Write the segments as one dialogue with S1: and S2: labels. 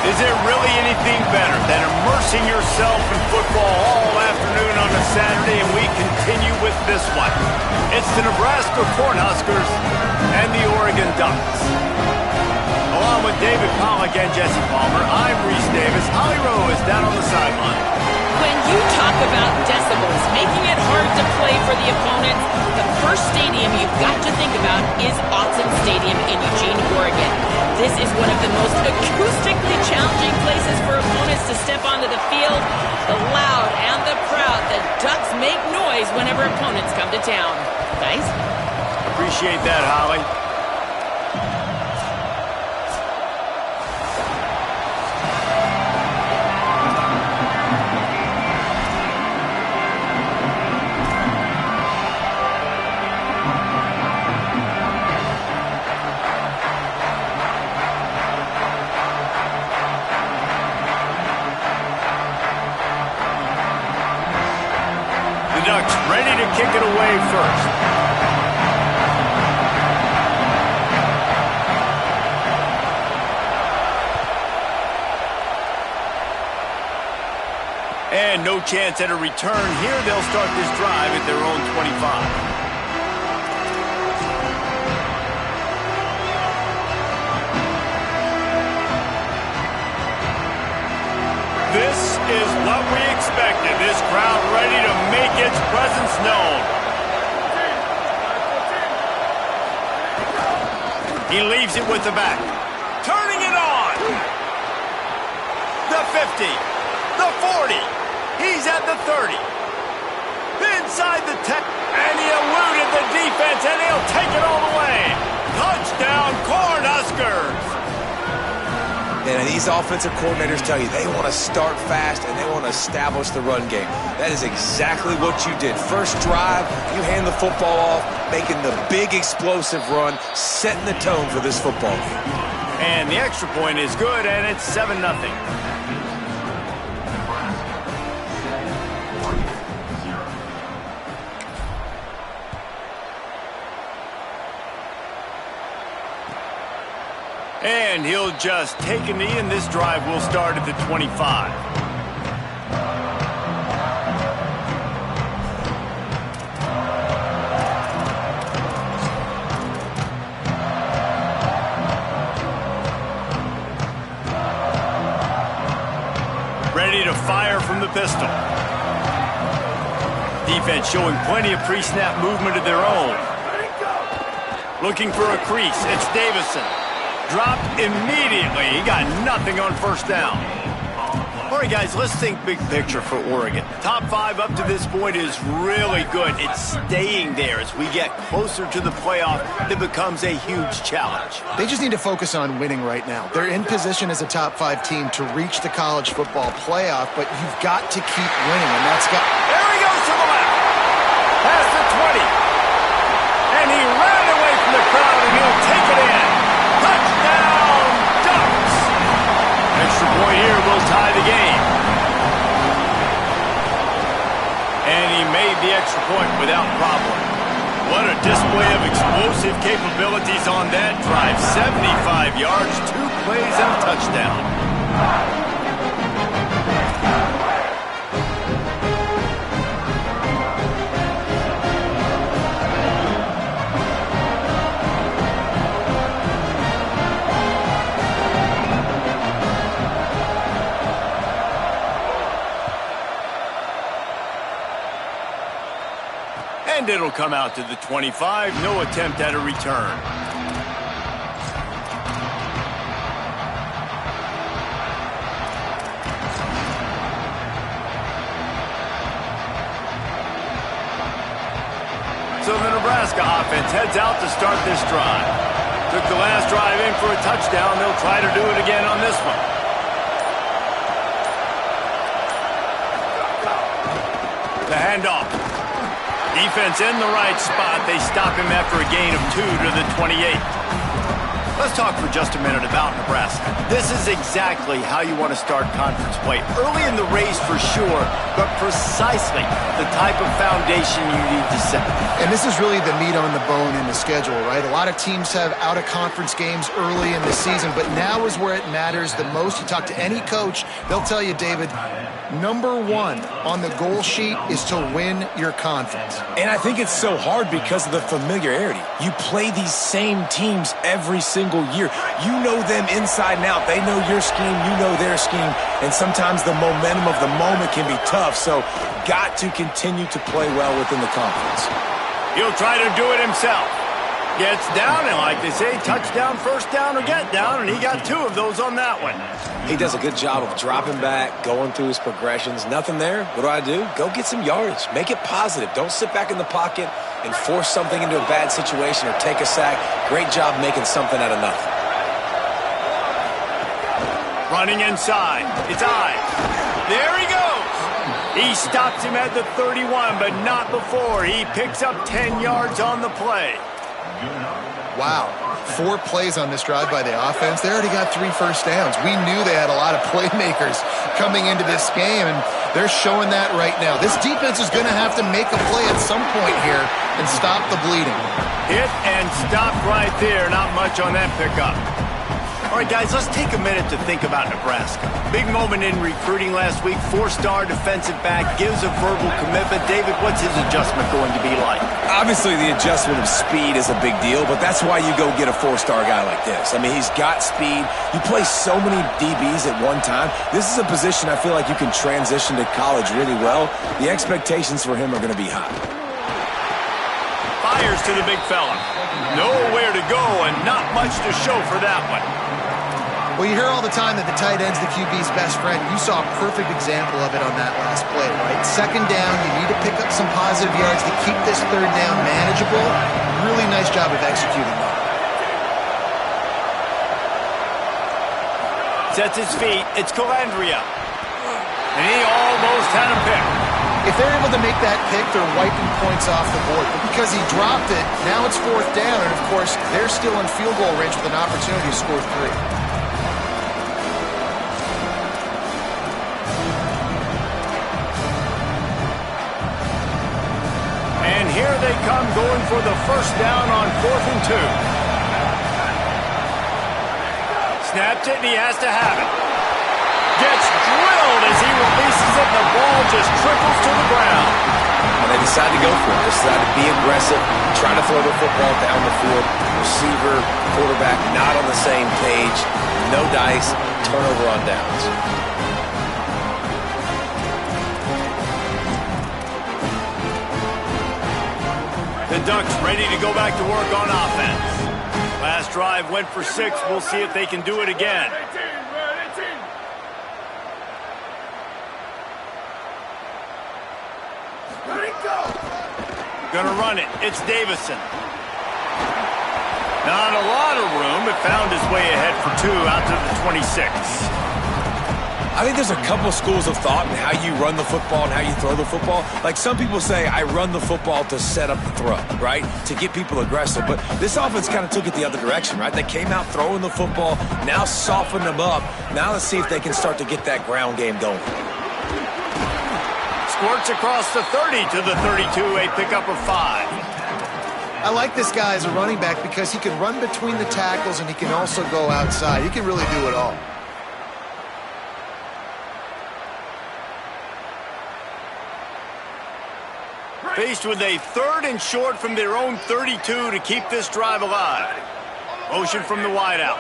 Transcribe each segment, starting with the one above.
S1: Is there really anything better than immersing yourself in football all afternoon on a Saturday, and we continue with this one. It's the Nebraska Cornhuskers and the Oregon Ducks. Along with David Pollack and Jesse Palmer, I'm Reese Davis. Holly Rowe is down on the sideline.
S2: When you talk about decibels, making it hard to play for the opponents, the first stadium you've got to think about is Autzen Stadium in Eugene, Oregon. This is one of the most acoustically challenging places for opponents to step onto the field. The loud and the proud, the Ducks make noise whenever opponents come to town. Guys?
S1: Appreciate that, Holly. Ducks ready to kick it away first. And no chance at a return here. They'll start this drive at their own 25. This is what we expected. This crowd ready to make its presence known. He leaves it with the back. Turning it on. The 50. The 40. He's at the 30. Inside the 10. And he eluded the defense, and he'll take it all the way. Touchdown, Cornhuskers.
S3: And these offensive coordinators tell you they want to start fast and they want to establish the run game. That is exactly what you did. First drive, you hand the football off, making the big explosive run, setting the tone for this football game.
S1: And the extra point is good, and it's 7-0. And he'll just take a knee, and this drive will start at the 25. Ready to fire from the pistol. Defense showing plenty of pre-snap movement of their own. Looking for a crease. It's Davison. Dropped immediately. He got nothing on first down. All right, guys, let's think big picture for Oregon. Top 5 up to this point is really good. It's staying there as we get closer to the playoff. That becomes a huge challenge.
S4: They just need to focus on winning right now. They're in position as a top 5 team to reach the college football playoff, but you've got to keep winning, and that's got...
S1: There he goes to the left. Past the 20. And he ran away from the crowd, and he'll take it in. Touchdown, Ducks! Extra point here will tie the game. And he made the extra point without problem. What a display of explosive capabilities on that drive. 75 yards, 2 plays, and a touchdown. And it'll come out to the 25. No attempt at a return. So the Nebraska offense heads out to start this drive. Took the last drive in for a touchdown. They'll try to do it again on this one. The handoff. Defense in the right spot. They stop him after a gain of 2 to the 28. Let's talk for just a minute about Nebraska. This is exactly how you want to start conference play. Early in the race for sure, but precisely the type of foundation you need to set.
S4: And this is really the meat on the bone in the schedule, right? A lot of teams have out-of-conference games early in the season, but now is where it matters the most. You talk to any coach, they'll tell you, David, number one on the goal sheet is to win your conference.
S3: And I think it's so hard because of the familiarity. You play these same teams every single year. You know them inside and out. They know your scheme, you know their scheme, and sometimes the momentum of the moment can be tough, so got to continue to play well within the conference.
S1: He'll try to do it himself. Gets down, and like they say, touchdown, first down, or get down, and he got 2 of those on that one.
S3: He does a good job of dropping back, going through his progressions. Nothing there. What do? Go get some yardage. Make it positive. Don't sit back in the pocket and force something into a bad situation or take a sack. Great job making something out of nothing.
S1: Running inside. It's Ives. There he goes. He stops him at the 31, but not before. He picks up 10 yards on the play.
S4: Wow. 4 plays on this drive by the offense. They already got 3 first downs. We knew they had a lot of playmakers coming into this game, and they're showing that right now. This defense is going to have to make a play at some point here and stop the bleeding.
S1: Hit and stop right there. Not much on that pickup. All right, guys, let's take a minute to think about Nebraska. Big moment in recruiting last week. 4-star defensive back gives a verbal commitment. David, what's his adjustment going to be like?
S3: Obviously, the adjustment of speed is a big deal, but that's why you go get a 4-star guy like this. I mean, he's got speed. You play so many DBs at one time. This is a position I feel like you can transition to college really well. The expectations for him are going to be high.
S1: Fires to the big fella. Nowhere to go and not much to show for that one.
S4: Well, you hear all the time that the tight end's the QB's best friend. You saw a perfect example of it on that last play, right? Second down, you need to pick up some positive yards to keep this third down manageable. Really nice job of executing that.
S1: Sets his feet. It's Calandria. And he almost had a pick.
S4: If they're able to make that pick, they're wiping points off the board. But because he dropped it, now it's 4th down. And, of course, they're still in field goal range with an opportunity to score 3.
S1: Here they come, going for the first down on 4th and 2. Snapped it, and he has to have it. Gets drilled as he releases it, and the ball just trickles to the ground.
S3: And they decide to go for it. They decide to be aggressive, try to throw the football down the field. Receiver, quarterback, not on the same page. No dice, turnover on downs.
S1: The Ducks ready to go back to work on offense. Last drive went for 6. We'll see if they can do it again. Gonna run it. It's Davison. Not a lot of room, but found his way ahead for 2 out to the 26.
S3: I think there's a couple schools of thought in how you run the football and how you throw the football. Like some people say, I run the football to set up the throw, right? To get people aggressive. But this offense kind of took it the other direction, right? They came out throwing the football, now softened them up. Now let's see if they can start to get that ground game going.
S1: Squirts across the 30 to the 32, a pickup of 5.
S4: I like this guy as a running back because he can run between the tackles and he can also go outside. He can really do it all.
S1: Faced with a 3rd and short from their own 32 to keep this drive alive. Motion from the wideout.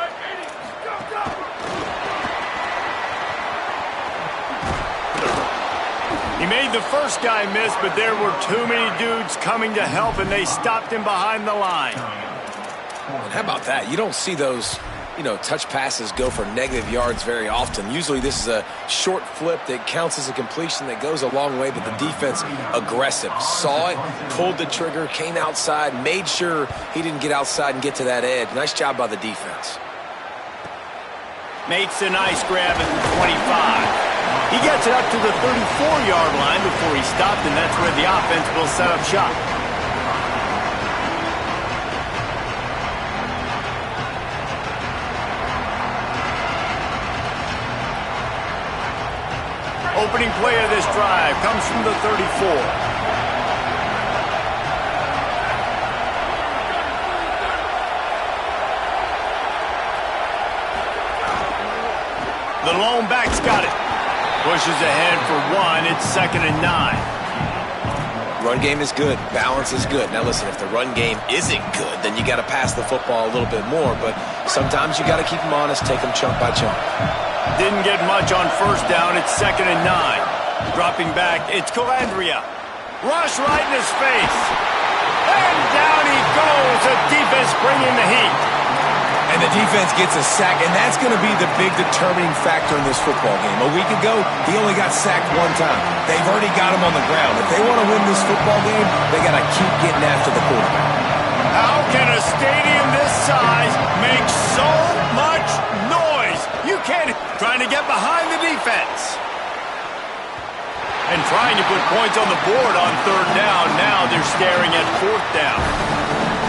S1: He made the first guy miss, but there were too many dudes coming to help, and they stopped him behind the line.
S3: And how about that? You don't see those, touch passes go for negative yards very often. Usually this is a short flip that counts as a completion that goes a long way, but the defense aggressive. Saw it, pulled the trigger, came outside, made sure he didn't get outside and get to that edge. Nice job by the defense.
S1: Makes a nice grab at the 25. He gets it up to the 34-yard line before he stopped, and that's where the offense will set up shop. Opening play of this drive comes from the 34. The lone back's got it. Pushes ahead for one. It's 2nd and 9.
S3: Run game is good. Balance is good. Now listen, if the run game isn't good, then you got to pass the football a little bit more. But sometimes you got to keep them honest, take them chunk by chunk.
S1: Didn't get much on first down. It's 2nd and 9. Dropping back, it's Calandria. Rush right in his face. And down he goes. The defense bringing the heat.
S3: And the defense gets a sack, and that's going to be the big determining factor in this football game. A week ago, he only got sacked one time. They've already got him on the ground. If they want to win this football game, they got to keep getting after the quarterback.
S1: How can a stadium this size make so much noise? You can't. Trying to get behind the defense. And trying to put points on the board on 3rd down. Now they're staring at 4th down.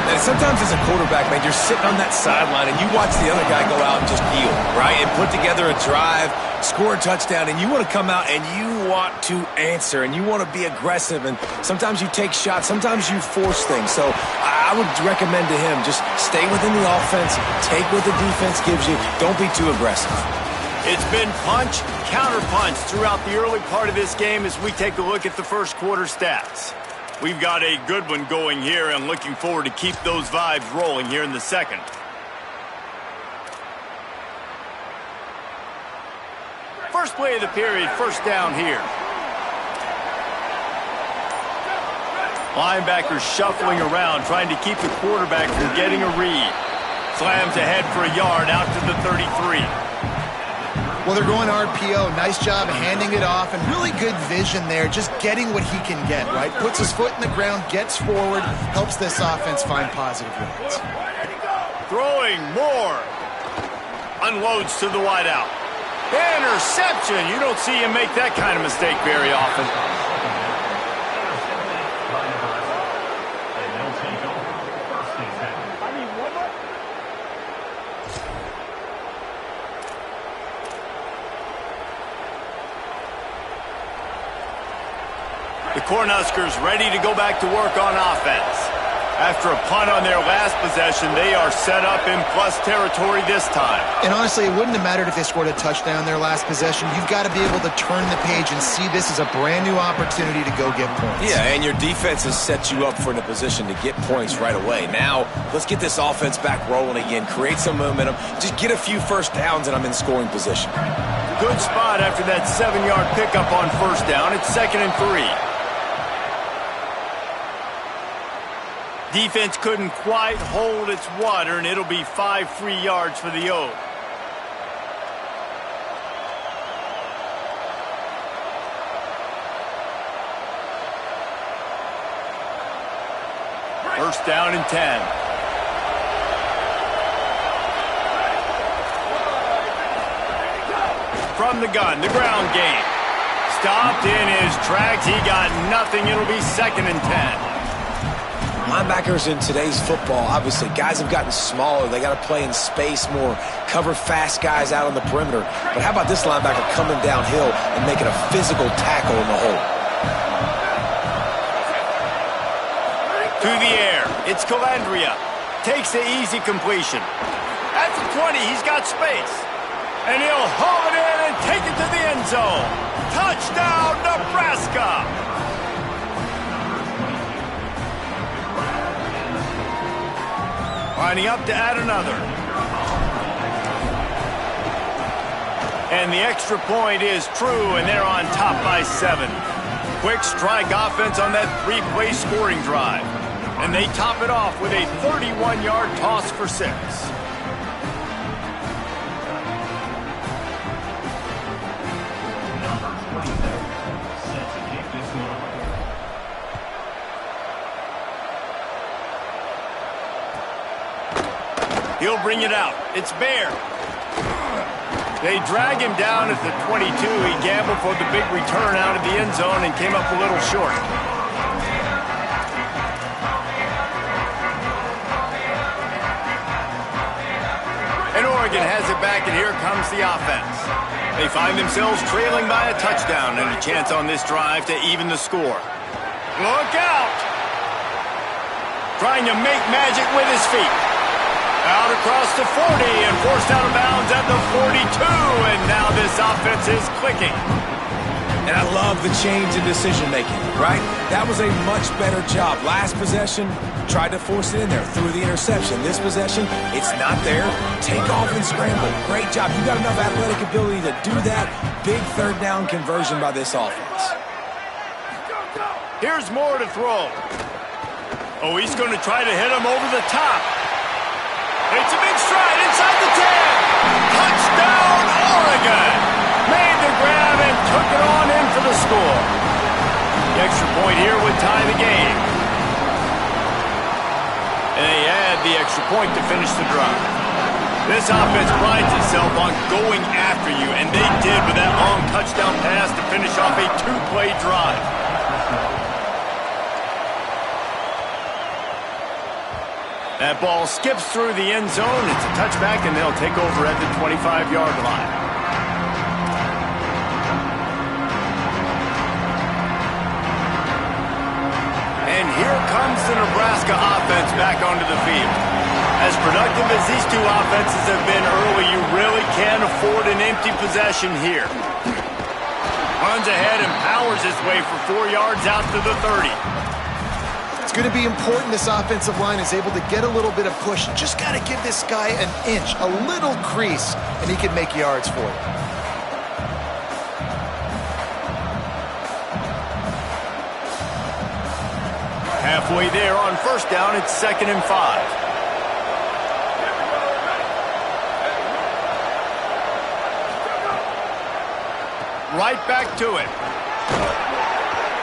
S3: And sometimes as a quarterback, man, you're sitting on that sideline and you watch the other guy go out and just deal, right? And put together a drive, score a touchdown, and you want to come out and you want to answer and you want to be aggressive. And sometimes you take shots, sometimes you force things. So I would recommend to him just stay within the offense, take what the defense gives you. Don't be too aggressive.
S1: It's been punch, counter-punch throughout the early part of this game as we take a look at the first quarter stats. We've got a good one going here and looking forward to keep those vibes rolling here in the second. First play of the period, first down here. Linebackers shuffling around, trying to keep the quarterback from getting a read. Slams ahead for a yard out to the 33.
S4: Well, they're going RPO. Nice job handing it off, and really good vision there, just getting what he can get, right? Puts his foot in the ground, gets forward, helps this offense find positive yards.
S1: Throwing more. Unloads to the wideout. Interception. You don't see him make that kind of mistake very often. The Cornhuskers ready to go back to work on offense. After a punt on their last possession, they are set up in plus territory this time.
S4: And honestly, it wouldn't have mattered if they scored a touchdown their last possession. You've got to be able to turn the page and see this as a brand new opportunity to go get points.
S3: Yeah, and your defense has set you up for in a position to get points right away. Now, let's get this offense back rolling again, create some momentum, just get a few first downs, and I'm in scoring position.
S1: Good spot after that 7-yard pickup on first down. It's 2nd and 3. Defense couldn't quite hold its water, and it'll be 5 free yards for the O. First down and 10. From the gun, the ground game. Stopped in his tracks. He got nothing. It'll be 2nd and 10.
S3: Linebackers in today's football, obviously, guys have gotten smaller. They got to play in space more, cover fast guys out on the perimeter. But how about this linebacker coming downhill and making a physical tackle in the hole?
S1: To the air, it's Calandria. Takes the easy completion. At the 20, he's got space. And he'll haul it in and take it to the end zone. Touchdown, Nebraska! Lining up to add another. And the extra point is true, and they're on top by 7. Quick strike offense on that 3-play scoring drive. And they top it off with a 31-yard toss for 6. He'll bring it out. It's Bear. They drag him down at the 22. He gambled for the big return out of the end zone and came up a little short. And Oregon has it back, and here comes the offense. They find themselves trailing by a touchdown and a chance on this drive to even the score. Look out! Trying to make magic with his feet. Out across the 40 and forced out of bounds at the 42, and now this offense is clicking.
S3: And I love the change in decision-making, right? That was a much better job. Last possession, tried to force it in there, threw the interception. This possession, it's not there. Take off and scramble. Great job. You got enough athletic ability to do that. Big third down conversion by this offense.
S1: Here's Moore to throw. Oh, he's going to try to hit him over the top. It's a big stride inside the 10. Touchdown, Oregon. Made the grab and took it on in for the score. The extra point here would tie the game. And they add the extra point to finish the drive. This offense prides itself on going after you, and they did with that long touchdown pass to finish off a two-play drive. That ball skips through the end zone. It's a touchback, and they'll take over at the 25-yard line. And here comes the Nebraska offense back onto the field. As productive as these two offenses have been early, you really can't afford an empty possession here. Runs ahead and powers his way for 4 yards out to the 30.
S4: It's going to be important this offensive line is able to get a little bit of push. Just got to give this guy an inch, a little crease, and he can make yards for you.
S1: Halfway there on first down, it's 2nd and 5. Right back to it.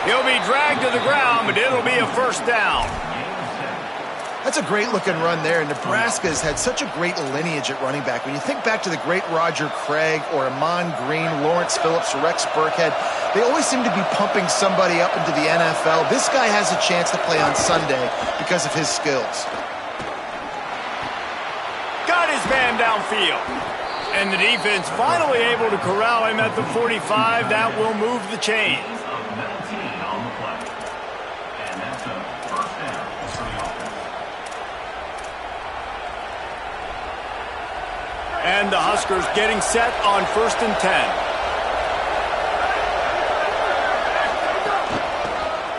S1: He'll be dragged to the ground, but it'll be a first down.
S4: That's a great-looking run there. Nebraska's had such a great lineage at running back. When you think back to the great Roger Craig or Amon Green, Lawrence Phillips, Rex Burkhead, they always seem to be pumping somebody up into the NFL. This guy has a chance to play on Sunday because of his skills.
S1: Got his man downfield. And the defense finally able to corral him at the 45. That will move the chains. And the Huskers getting set on 1st and 10.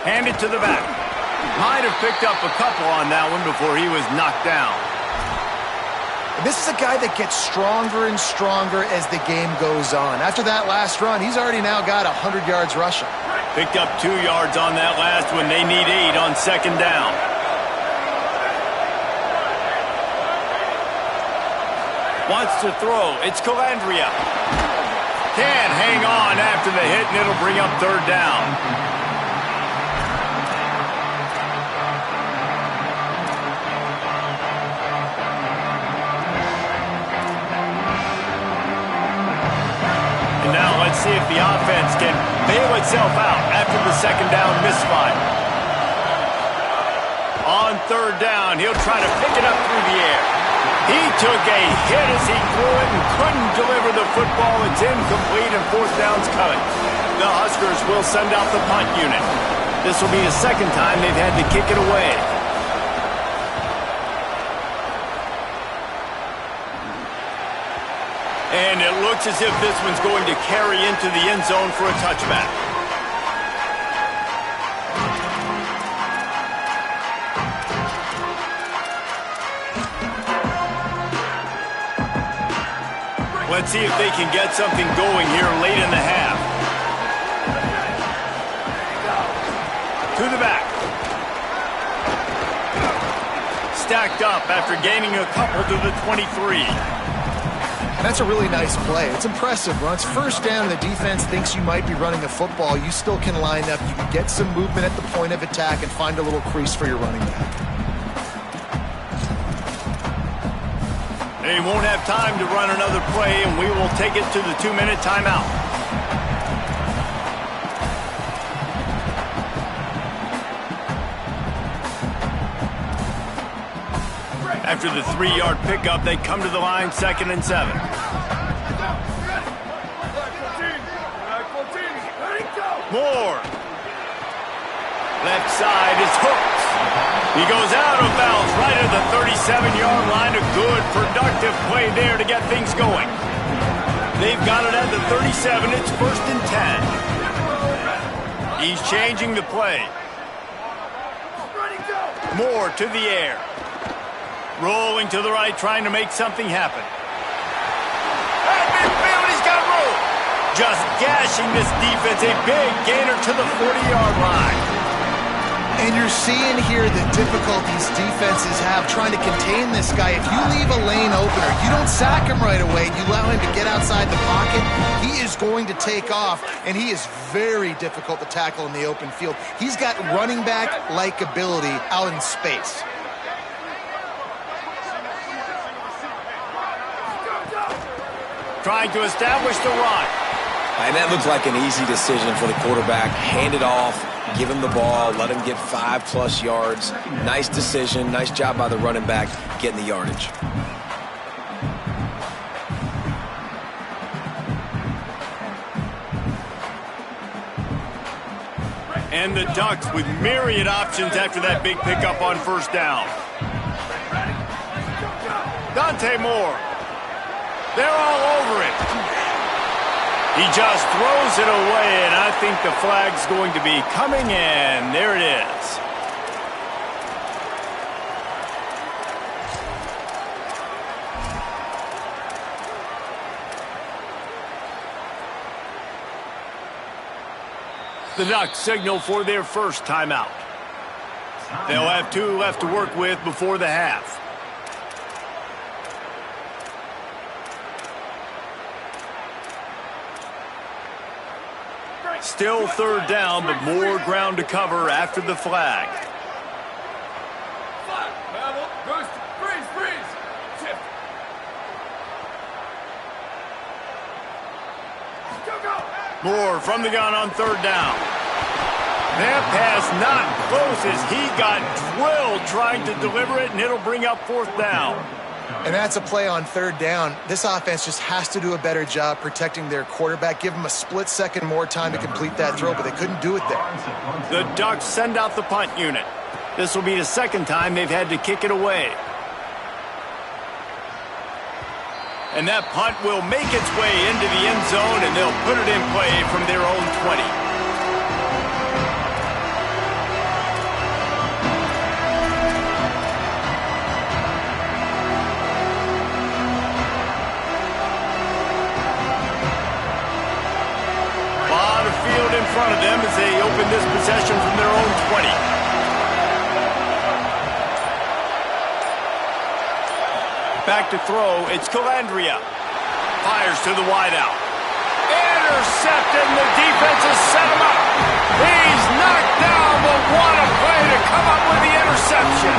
S1: Handed to the back. Might have picked up a couple on that one before he was knocked down.
S4: And this is a guy that gets stronger and stronger as the game goes on. After that last run, he's already now got 100 yards rushing.
S1: Picked up 2 yards on that last one. They need 8 on 2nd down. Wants to throw. It's Calandria. Can't hang on after the hit, and it'll bring up 3rd down. And now let's see if the offense can bail itself out after the 2nd down misfire. On 3rd down, he'll try to pick it up through the air. He took a hit as he threw it and couldn't deliver the football. It's incomplete and 4th down's coming. The Huskers will send out the punt unit. This will be the 2nd time they've had to kick it away. And it looks as if this one's going to carry into the end zone for a touchback. Let's see if they can get something going here late in the half. To the back. Stacked up after gaining a couple to the 23.
S4: And that's a really nice play. It's impressive. When it's 1st down and the defense thinks you might be running a football, you still can line up. You can get some movement at the point of attack and find a little crease for your running back.
S1: They won't have time to run another play, and we will take it to the 2-minute timeout. After the 3-yard pickup, they come to the line 2nd and 7. Moore. Left side is Hooks. He goes out of bounds right at the 37-yard line. A good, productive play there to get things going. They've got it at the 37. It's 1st and 10. He's changing the play. Moore to the air. Rolling to the right, trying to make something happen. At midfield, he's got room. Just gashing this defense. A big gainer to the 40-yard line.
S4: And you're seeing here the difficulties defenses have trying to contain this guy. If you leave a lane open or you don't sack him right away, you allow him to get outside the pocket, he is going to take off, and he is very difficult to tackle in the open field. He's got running back-like ability out in space.
S1: Trying to establish the run.
S3: And that looked like an easy decision for the quarterback. Hand it off, give him the ball, let him get 5+ yards. Nice decision, nice job by the running back getting the yardage.
S1: And the Ducks with myriad options after that big pickup on 1st down. Dante Moore. They're all over it. He just throws it away, and I think the flag's going to be coming in. There it is. The Ducks signal for their first timeout. They'll have 2 left to work with before the half. Still 3rd down, but more ground to cover after the flag. Moore from the gun on 3rd down. That pass not close as he got drilled trying to deliver it, and it'll bring up 4th down.
S4: And that's a play on 3rd down. This offense just has to do a better job protecting their quarterback. Give them a split second more time to complete that throw, but they couldn't do it there.
S1: The Ducks send out the punt unit. This will be the 2nd time they've had to kick it away. And that punt will make its way into the end zone, and they'll put it in play from their own 20. In front of them as they open this possession from their own 20. Back to throw, it's Calandria. Fires to the wideout. Intercepted, and the defense has set him up. He's knocked down, but what a play to come up with the interception.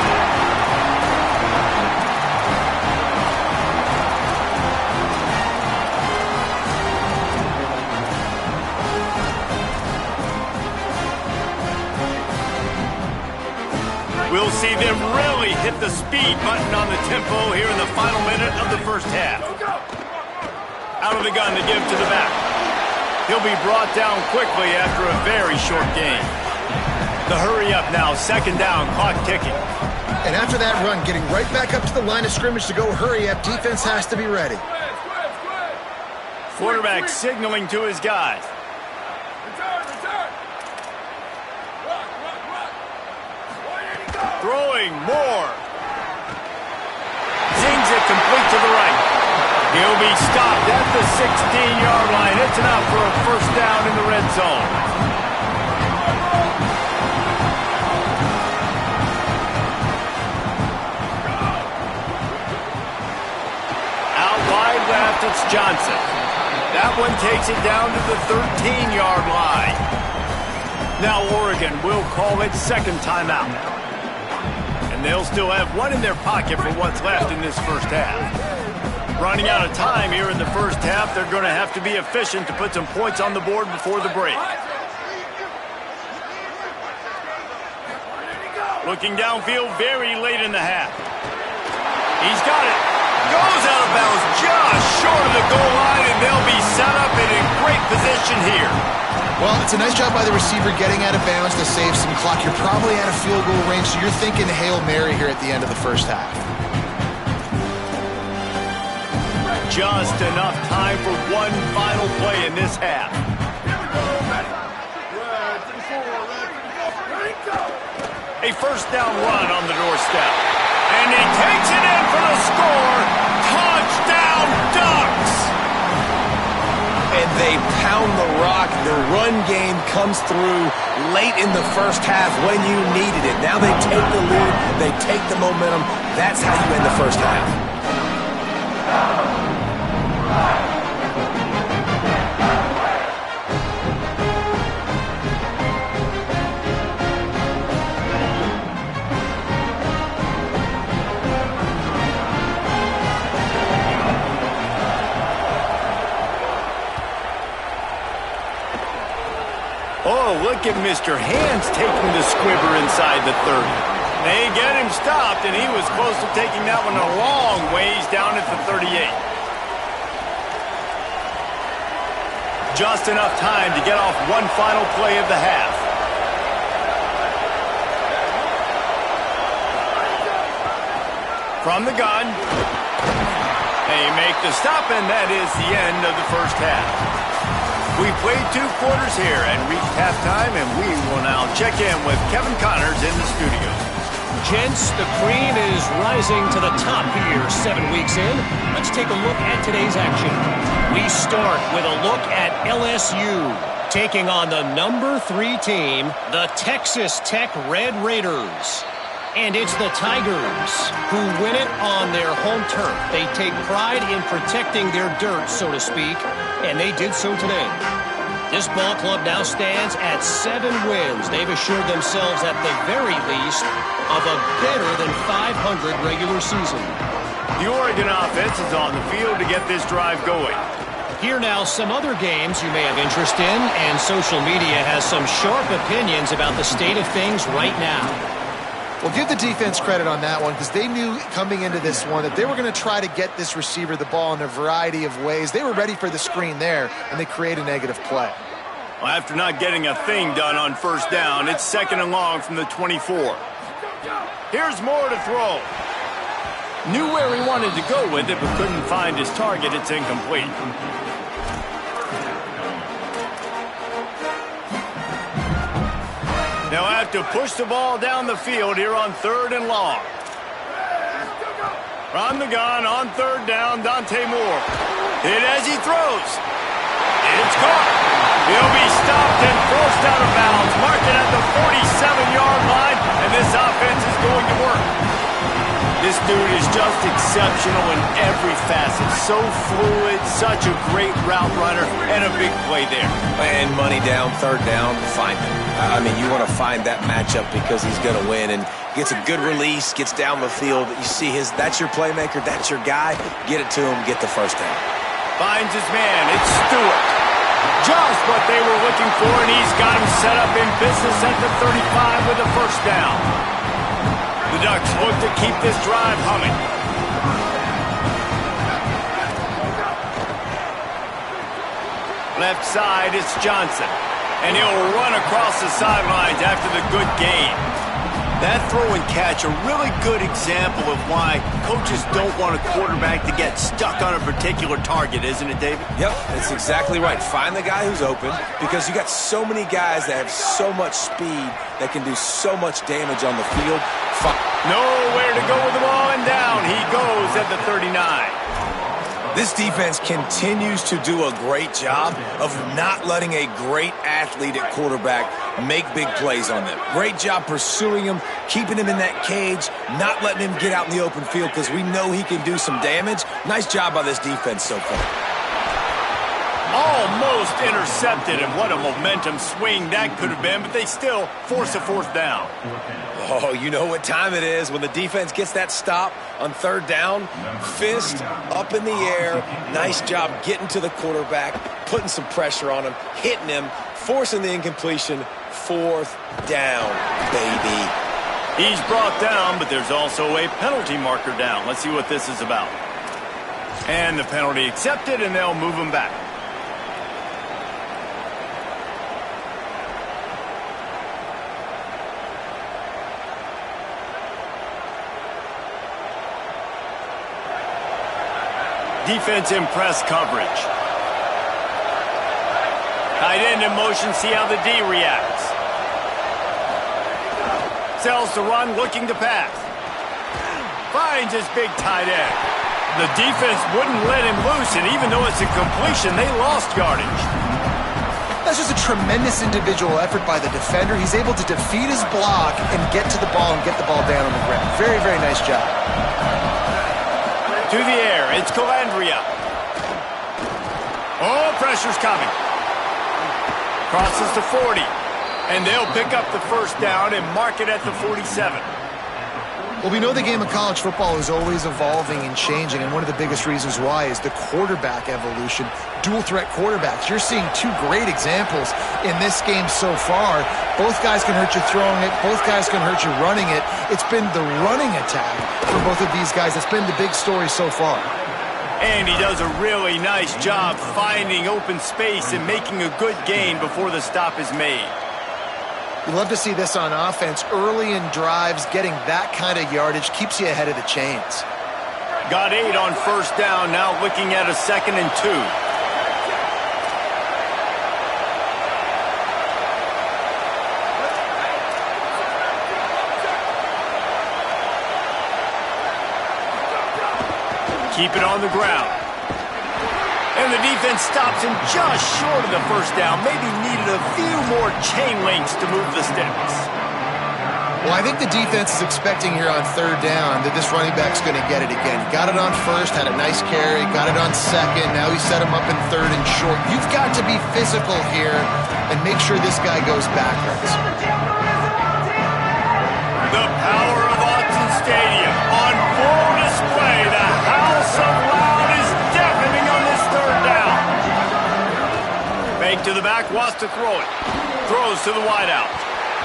S1: We'll see them really hit the speed button on the tempo here in the final minute of the 1st half. Out of the gun to give to the back. He'll be brought down quickly after a very short game. The hurry up now, 2nd down, clock ticking.
S4: And after that run, getting right back up to the line of scrimmage to go hurry up, defense has to be ready.
S1: Quarterback signaling to his guys. Throwing Moore. Zings it complete to the right. He'll be stopped at the 16-yard line. It's enough for a 1st down in the red zone. Out wide left, it's Johnson. That one takes it down to the 13-yard line. Now Oregon will call its 2nd timeout. They'll still have 1 in their pocket for what's left in this 1st half. Running out of time here in the 1st half, they're going to have to be efficient to put some points on the board before the break. Looking downfield very late in the half. He's got it. Goes out of bounds just short of the goal line, and they'll be set up and in great position here.
S4: Well, it's a nice job by the receiver getting out of bounds to save some clock. You're probably out of field goal range, so you're thinking Hail Mary here at the end of the first half.
S1: Just enough time for one final play in this half. A first down run on the doorstep. And he takes it in for the score. Touchdown, Ducks!
S3: And they pound the rock. The run game comes through late in the first half when you needed it. Now they take the lead. They take the momentum. That's how you end the first half.
S1: Oh, look at Mr. Hands taking the squibber inside the 30. They get him stopped, and he was close to taking that one a long ways down at the 38. Just enough time to get off one final play of the half. From the gun. They make the stop, and that is the end of the first half. We played 2 quarters here and reached halftime, and we will now check in with Kevin Connors in the studio.
S5: Gents, the cream is rising to the top here 7 weeks in. Let's take a look at today's action. We start with a look at LSU taking on the number 3 team, the Texas Tech Red Raiders. And it's the Tigers who win it on their home turf. They take pride in protecting their dirt, so to speak, and they did so today. This ball club now stands at 7 wins. They've assured themselves at the very least of a better than 500 regular season.
S1: The Oregon offense is on the field to get this drive going.
S5: Here now some other games you may have interest in, and social media has some sharp opinions about the state of things right now.
S4: Well, give the defense credit on that one because they knew coming into this one that they were going to try to get this receiver the ball in a variety of ways. They were ready for the screen there, and they create a negative play.
S1: Well, after not getting a thing done on first down, it's 2nd and long from the 24. Here's Moore to throw. Knew where he wanted to go with it, but couldn't find his target. It's incomplete. They'll have to push the ball down the field here on 3rd and long. From the gun on 3rd down, Dante Moore. Hit as he throws. It's caught. He'll be stopped and forced out of bounds. Marked it at the 47-yard line, and this offense is going to work. This dude is just exceptional in every facet. So fluid, such a great route runner, and a big play there.
S3: And money down, 3rd down, find him. I mean, you want to find that matchup because he's going to win, and gets a good release, gets down the field. You see that's your playmaker, that's your guy. Get it to him, get the first down.
S1: Finds his man, it's Stewart. Just what they were looking for, and he's got him set up in business at the 35 with the first down. The Ducks look to keep this drive humming. Left side, it's Johnson. And he'll run across the sidelines after the good gain. That throw and catch, a really good example of why coaches don't want a quarterback to get stuck on a particular target, isn't it, David?
S3: Yep, that's exactly right. Find the guy who's open because you got so many guys that have so much speed that can do so much damage on the field.
S1: Nowhere to go with the ball, and down he goes at the 39.
S3: This defense continues to do a great job of not letting a great athlete at quarterback make big plays on them. Great job pursuing him, keeping him in that cage, not letting him get out in the open field because we know he can do some damage. Nice job by this defense so far.
S1: Almost intercepted, and what a momentum swing that could have been, but they still force a 4th down.
S3: Oh, you know what time it is when the defense gets that stop on 3rd down. Fist up in the air. Nice job getting to the quarterback, putting some pressure on him, hitting him, forcing the incompletion. 4th down, baby.
S1: He's brought down, but there's also a penalty marker down. Let's see what this is about. And the penalty accepted, and they'll move him back. Defense in press coverage. Tight end in motion, see how the D reacts. Sells to run, looking to pass. Finds his big tight end. The defense wouldn't let him loose, and even though it's a completion, they lost yardage.
S4: That's just a tremendous individual effort by the defender. He's able to defeat his block and get to the ball and get the ball down on the ground. Very, very nice job.
S1: To the air, it's Calandria. Oh, pressure's coming. Crosses to 40. And they'll pick up the first down and mark it at the 47.
S4: Well, we know the game of college football is always evolving and changing, and one of the biggest reasons why is the quarterback evolution. Dual threat quarterbacks. You're seeing two great examples in this game so far. Both guys can hurt you throwing it. Both guys can hurt you running it. It's been the running attack for both of these guys that's been the big story so far.
S1: And he does a really nice job finding open space and making a good gain before the stop is made.
S4: You love to see this on offense. Early in drives, getting that kind of yardage keeps you ahead of the chains.
S1: Got 8 on first down, now looking at a 2nd and 2. Keep it on the ground. And the defense stops him just short of the first down. Maybe needed a few more chain links to move the sticks.
S4: Well, I think the defense is expecting here on third down that this running back's going to get it again. He got it on first, had a nice carry, got it on second. Now he set him up in third and short. You've got to be physical here and make sure this guy goes backwards.
S1: The power of Autzen Stadium on full display. The house of loud is deafening on this third down. Fake to the back, wants to throw it. Throws to the wideout.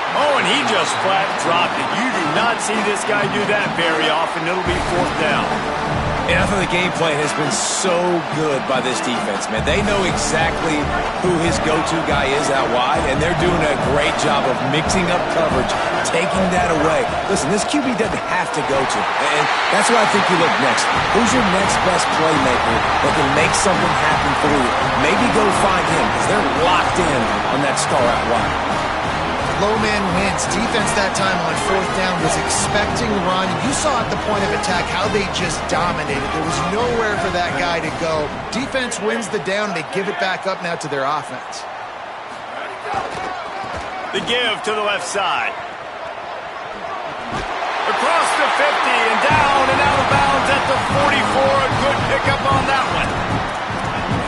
S1: Oh, and he just flat dropped it. You do not see this guy do that very often. It'll be fourth down.
S3: And I thought the game plan has been so good by this defense, man. They know exactly who his go-to guy is out wide, and they're doing a great job of mixing up coverage, taking that away. Listen, this QB doesn't have to go to, and that's what I think you look next. Who's your next best playmaker that can make something happen for you? Maybe go find him, because they're locked in on that star out wide.
S4: Low man wins. Defense that time on fourth down was expecting run. You saw at the point of attack how they just dominated. There was nowhere for that guy to go. Defense wins the down. They give it back up now to their offense.
S1: The give to the left side. Across the 50 and down and out of bounds at the 44. A good pickup on that one.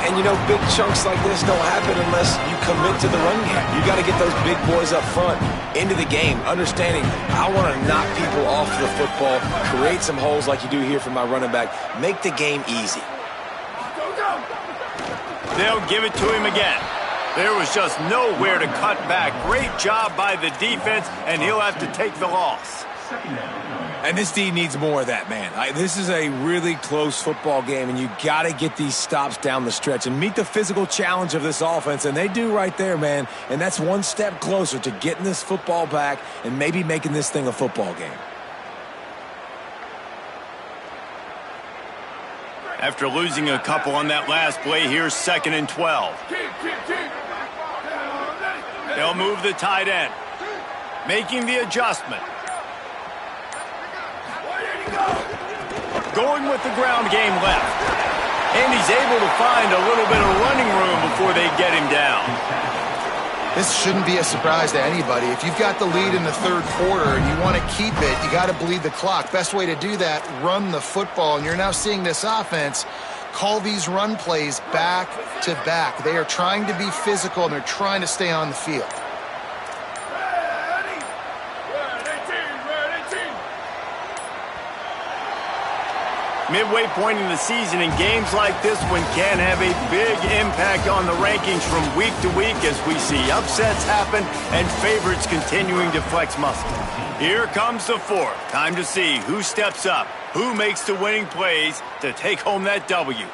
S3: And, you know, big chunks like this don't happen unless you commit to the run game. You got to get those big boys up front into the game, understanding I want to knock people off the football, create some holes like you do here for my running back, make the game easy.
S1: They'll give it to him again. There was just nowhere to cut back. Great job by the defense, and he'll have to take the loss.
S3: And this D needs more of that, man. This is a really close football game, and you got to get these stops down the stretch and meet the physical challenge of this offense, and they do right there, man. And that's one step closer to getting this football back and maybe making this thing a football game.
S1: After losing a couple on that last play, here's 2nd and 12. They'll move the tight end, making the adjustment. Going with the ground game left. And he's able to find a little bit of running room before they get him down.
S4: This shouldn't be a surprise to anybody. If you've got the lead in the third quarter and you want to keep it, you got to bleed the clock. Best way to do that, run the football. And you're now seeing this offense call these run plays back to back. They are trying to be physical, and they're trying to stay on the field.
S1: Midway point in the season, and games like this one can have a big impact on the rankings from week to week as we see upsets happen and favorites continuing to flex muscle. Here comes the fourth. Time to see who steps up, who makes the winning plays to take home that W.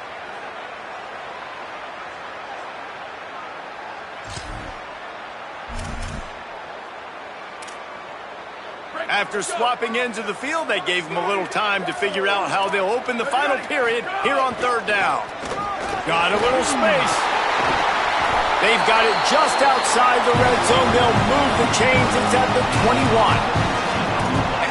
S1: After swapping ends of the field, they gave them a little time to figure out how they'll open the final period here on third down. Got a little space. They've got it just outside the red zone. They'll move the chains. It's at the 21.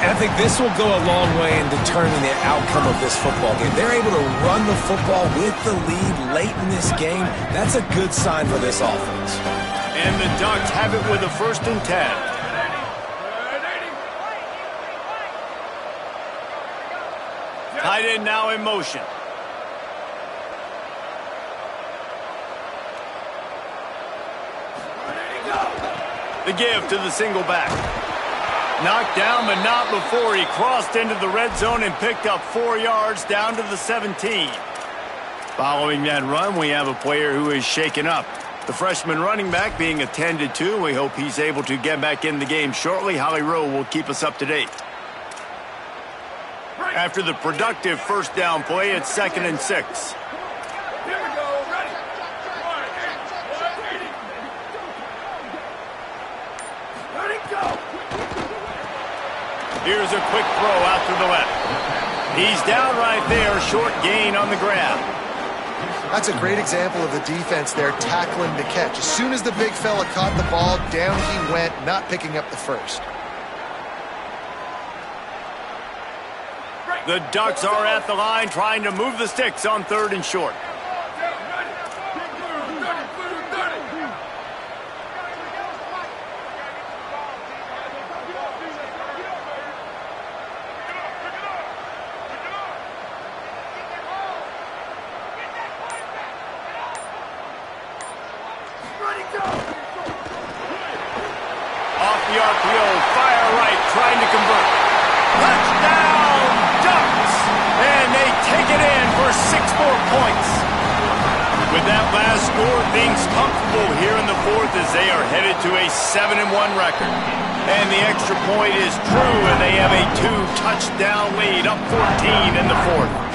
S3: And I think this will go a long way in determining the outcome of this football game. They're able to run the football with the lead late in this game. That's a good sign for this offense.
S1: And the Ducks have it with a 1st and 10. Tight end now in motion. The give to the single back. Knocked down, but not before he crossed into the red zone and picked up 4 yards down to the 17. Following that run, we have a player who is shaken up. The freshman running back being attended to. We hope he's able to get back in the game shortly. Holly Rowe will keep us up to date. After the productive 1st down play, it's 2nd and 6. Here's a quick throw out to the left. He's down right there, short gain on the grab.
S4: That's a great example of the defense there tackling the catch. As soon as the big fella caught the ball, down he went, not picking up the first.
S1: The Ducks are at the line trying to move the sticks on 3rd and short. Off the RPO, fire right, trying to convert. Touchdown, Ducks! And they take it in for 6 more points. With that last score, things comfortable here in the 4th as they are headed to a 7-1 record. And the extra point is true, and they have a 2-touchdown lead, up 14 in the 4th.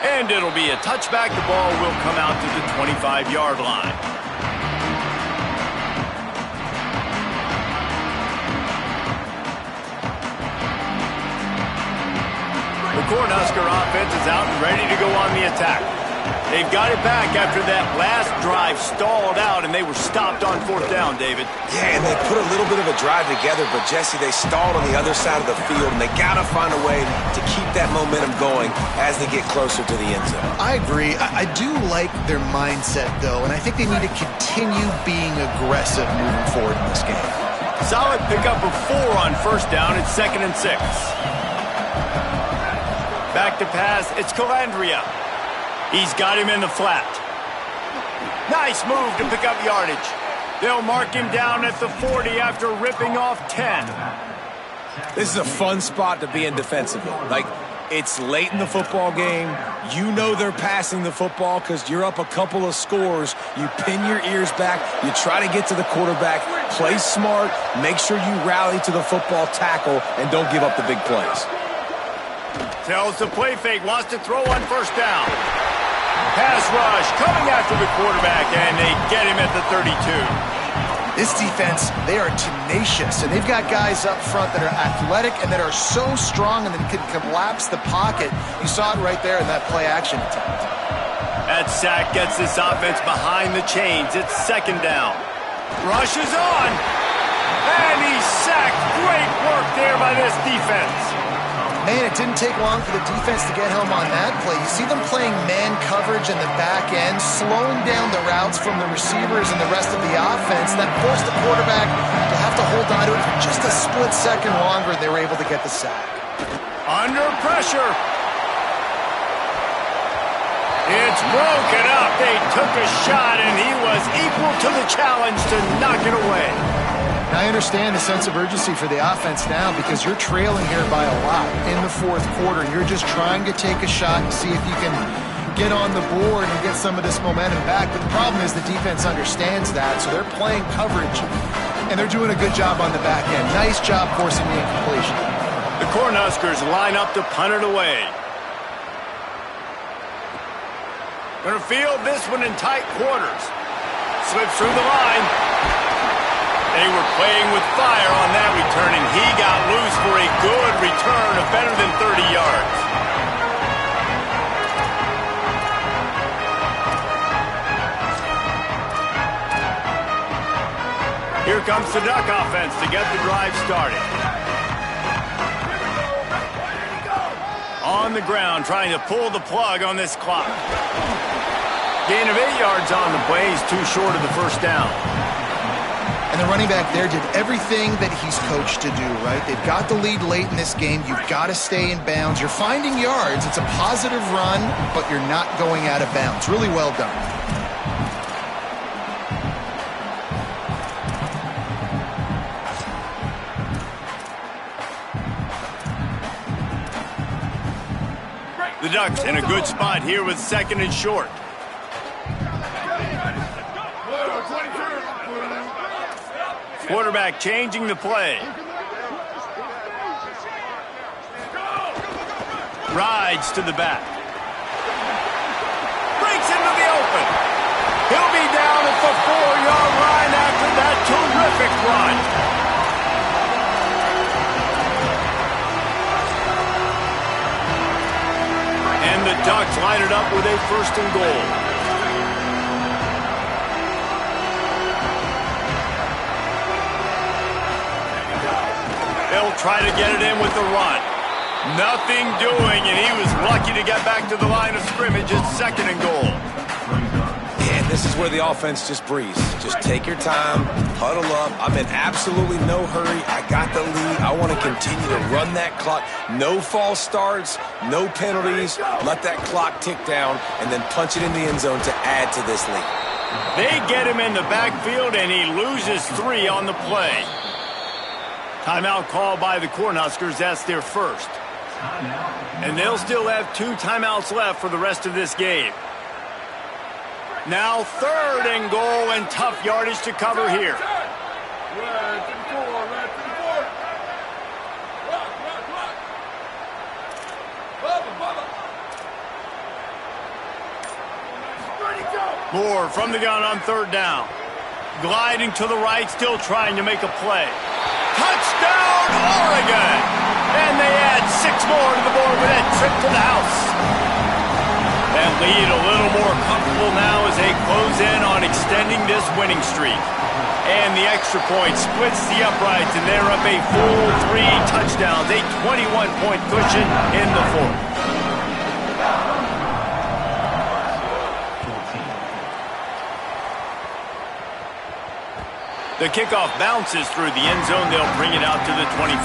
S1: And it'll be a touchback. The ball will come out to the 25-yard line. The Cornhusker offense is out and ready to go on the attack. They've got it back after that last drive stalled out, and they were stopped on 4th down, David.
S3: Yeah, and they put a little bit of a drive together, but, Jesse, they stalled on the other side of the field, and they got to find a way to keep that momentum going as they get closer to the end zone.
S4: I agree. I do like their mindset, though, and I think they need to continue being aggressive moving forward in this game.
S1: Solid pickup of 4 on 1st down. It's 2nd and 6. Back to pass. It's Calandria. He's got him in the flat. Nice move to pick up yardage. They'll mark him down at the 40 after ripping off 10.
S3: This is a fun spot to be in defensively. Like, it's late in the football game. You know they're passing the football because you're up a couple of scores. You pin your ears back. You try to get to the quarterback. Play smart. Make sure you rally to the football tackle and don't give up the big plays.
S1: Tells the play fake. Wants to throw on 1st down. Pass rush coming after the quarterback, and they get him at the 32.
S4: This defense, they are tenacious, and they've got guys up front that are athletic and that are so strong and that can collapse the pocket. You saw it right there in that play-action attempt.
S1: That sack gets this offense behind the chains. It's 2nd down. Rush is on, and he's sacked. Great work there by this defense.
S4: Man, it didn't take long for the defense to get home on that play. You see them playing man coverage in the back end, slowing down the routes from the receivers and the rest of the offense. That forced the quarterback to have to hold on to it for just a split second longer, and they were able to get the sack.
S1: Under pressure. It's broken up. They took a shot, and he was equal to the challenge to knock it away.
S4: I understand the sense of urgency for the offense now because you're trailing here by a lot in the fourth quarter. You're just trying to take a shot and see if you can get on the board and get some of this momentum back. But the problem is the defense understands that, so they're playing coverage, and they're doing a good job on the back end. Nice job forcing the incompletion.
S1: The Cornhuskers line up to punt it away. Going to field this one in tight quarters. Slips through the line. They were playing with fire on that return, and he got loose for a good return of better than 30 yards. Here comes the Duck offense to get the drive started. On the ground, trying to pull the plug on this clock. Gain of 8 yards on the play. He's too short of the first down.
S4: And the running back there did everything that he's coached to do, right? They've got the lead late in this game. You've got to stay in bounds. You're finding yards. It's a positive run, but you're not going out of bounds. Really well done.
S1: The Ducks in a good spot here with second and short. Quarterback changing the play. Rides to the back. Breaks into the open. He'll be down at the 4-yard line after that terrific run. And the Ducks line it up with a first and goal. They'll try to get it in with the run. Nothing doing, and he was lucky to get back to the line of scrimmage at second and goal.
S3: And this is where the offense just breathes. Just take your time, huddle up. I'm in absolutely no hurry. I got the lead. I want to continue to run that clock. No false starts, no penalties. Let that clock tick down, and then punch it in the end zone to add to this lead.
S1: They get him in the backfield, and he loses 3 on the play. Timeout called by the Cornhuskers. That's their first. And they'll still have 2 timeouts left for the rest of this game. Now third and goal, and tough yardage to cover here. Moore from the gun on third down. Gliding to the right, still trying to make a play. Touchdown, Oregon! And they add 6 more to the board with that trip to the house. That lead a little more comfortable now as they close in on extending this winning streak. And the extra point splits the uprights, and they're up a full 3 touchdowns, a 21-point cushion in the fourth. The kickoff bounces through the end zone. They'll bring it out to the 25.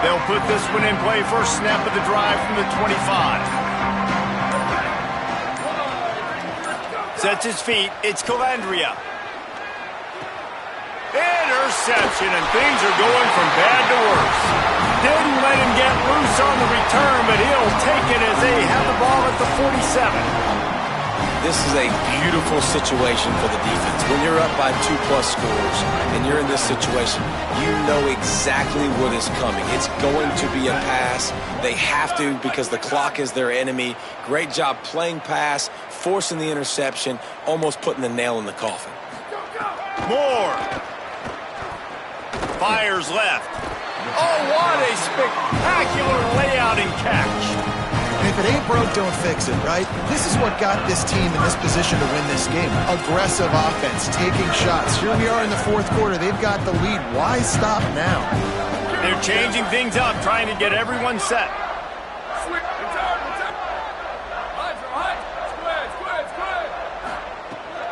S1: They'll put this one in play. First snap of the drive from the 25. Sets his feet. It's Calandria. Interception, and things are going from bad to worse. Didn't let him get loose on the return, but he'll take it as they have the ball at the 47.
S3: This is a beautiful situation for the defense. When you're up by 2+ scores and you're in this situation, you know exactly what is coming. It's going to be a pass. They have to because the clock is their enemy. Great job playing pass, forcing the interception, almost putting the nail in the coffin.
S1: Moore. Fires left. Oh, what a spectacular layout and catch.
S4: And if it ain't broke, don't fix it, right? This is what got this team in this position to win this game. Aggressive offense, taking shots. Here we are in the fourth quarter. They've got the lead. Why stop now?
S1: They're changing things up, trying to get everyone set.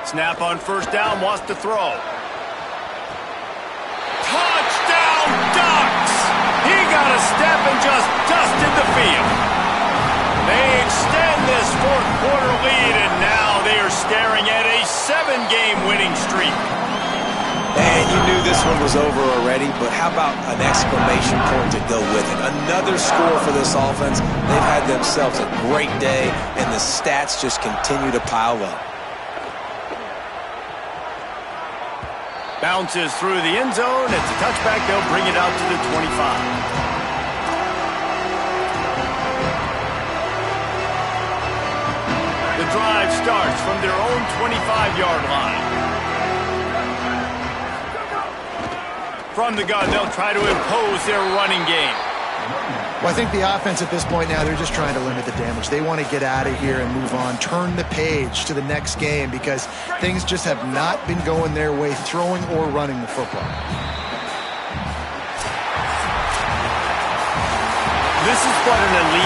S1: Snap on first down, wants to throw. Touchdown, Ducks! He got a step and just dusted the field. They extend this fourth quarter lead, and now they are staring at a 7-game winning streak.
S3: And you knew this one was over already, but how about an exclamation point to go with it? Another score for this offense. They've had themselves a great day, and the stats just continue to pile up.
S1: Bounces through the end zone. It's a touchback. They'll bring it out to the 25. The drive starts from their own 25-yard line. From the gun, they'll try to impose their running game.
S4: Well, I think the offense at this point now, they're just trying to limit the damage. They want to get out of here and move on, turn the page to the next game because things just have not been going their way, throwing or running the football.
S1: This is what an elite